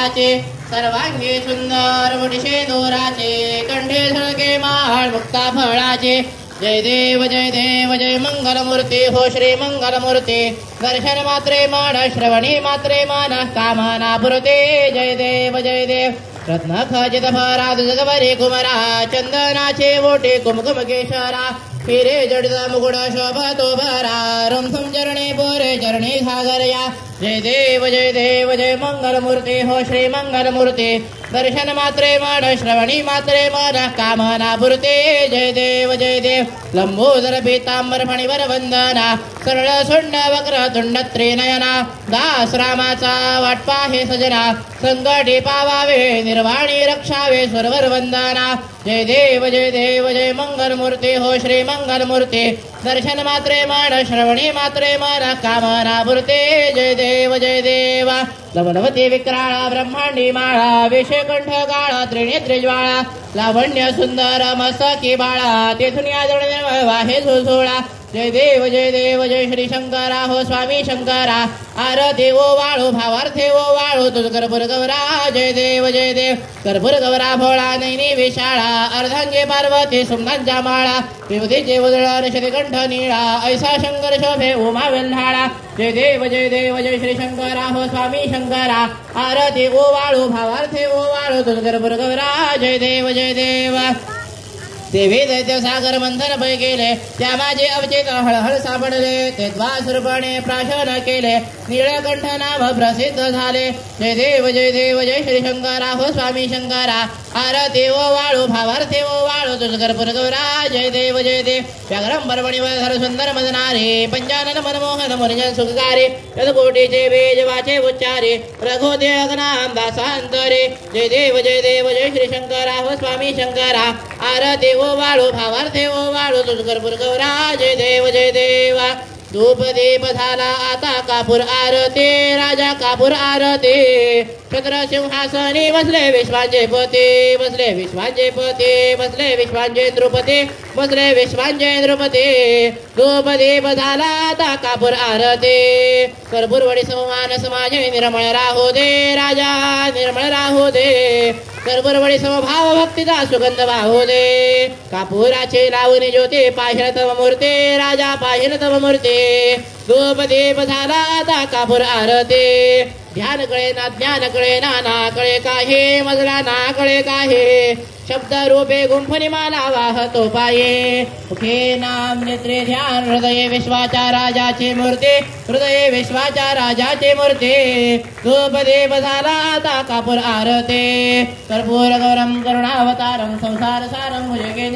फळाचे सर्वांगी सुंदर मुठीशे दोराचे कंठे झळके माळ मुक्ता फळाचे जय देव जय मंगलमूर्ती हो श्री मंगलमूर्ती दर्शन मात्रे मान श्रवणी मात्रे मान कामना पुरते जय देव रत्न खचित भरा दुजवरी कुमरा चंदनाचे ओटे कुमकुम केशरा हिरे जडित मुकुट शोभतो भरा रमसम चरणे बोरे चरणी सागरया जय देव जय मंगलमूर्ती हो श्री मंगलमूर्ती दर्शन मात्रे मान श्रवणी मात्रे मान कामना पुरते जय देव लंबोदर पीतांबर फणीवर वंदना सरळ सुंड वक्र तुंड त्रिनयना दास रामाचा वाटपा हे सजना संकटी पावावे निर्वाणी रक्षावे स्वरवर वंदना जय देव जय मंगलमूर्ती हो श्री मंगलमूर्ती दर्शन मात्रे मान श्रवणी मात्रे मान कामना पुरते जय देव लवलवती विक्राळा ब्रह्मांडी माळा विषयकंठ गाळा त्रिनेत्री ज्वाळा लावण्य सुंदर मस्तकी बाळा तेथून या वाहे झुळझुळा जय देव जय श्री शंकरा हो स्वामी शंकरा आरती ओ वाळू भावार्थे ओ वाळू तुझ कर्पूर गौरा जय देव कर्पूर गौरा भोळा नैनी विशाळा अर्धांगे पार्वती सुमनांच्या माळा विभूतीचे उजळण श्रीकंठ निळा ऐसा शंकर शोभे उमा वेल्हाळा जय देव जय श्री शंकरा हो स्वामी शंकरा आरती ओ वाळू भावार्थे ओ वाळू तुझ कर्पूर गौरा जय देव देवी दैत्य सागर मंथन पै केले त्या माझे अवचेत हळहळ सापडले ते द्वासरूपणे प्राशन केले नीळकंठ नाम प्रसिद्ध झाले जय देव जय श्री शंकरा हो स्वामी शंकरा आरती ओ वाळू भावार्थे ओ वाळू तुझ कर्पूर गौरा जय देव व्याघ्रम पर्वणीवर सुंदर मदनारे पंचानन मनमोहन मुनिजन सुखकारी यदकोटीचे वेज वाचे उच्चारे रघोदे अग्नाम दासांतरे जय देव जय श्री शंकरा हो स्वामी शंकरा आरती ओ वाळू भावार्थे ओ वाळू तुझ कर्पूर गौरा जय देव धूप दीप झाला आता कापूर आरती राजा कापूर आरती छत्र सिंहासनी बसले विश्वांचे पती बसले विश्वांचे पती बसले विश्वांचे द्रुपती बसले विश्वांचे द्रुपती धूप दीप झाला आता कापूर आरती कर्पूर वडी समानस माझे निर्मळ राहू दे राजा निर्मळ राहू दे कर्पूर वडी समभाव भक्तीचा सुगंध वाहू दे कापुराचे लावणी ज्योती पाहिल तव मूर्ती राजा पाहिल तव मूर्ती धूप दीप झाला आता कापूर आरती ध्यान कळे ना ज्ञान कळे ना कळे काहे मजला ना कळे काहे शब्द रूपे गुंफणी माला वाहतो पाये मुखे नाम नेत्रे ध्यान हृदय विश्वाच्या राजाची मूर्ती हृदय विश्वाच्या राजाची मूर्ती धूप दीप झाला आता कापूर आरती कर्पूर गौरम करुणावतारम संसार सारम मुझे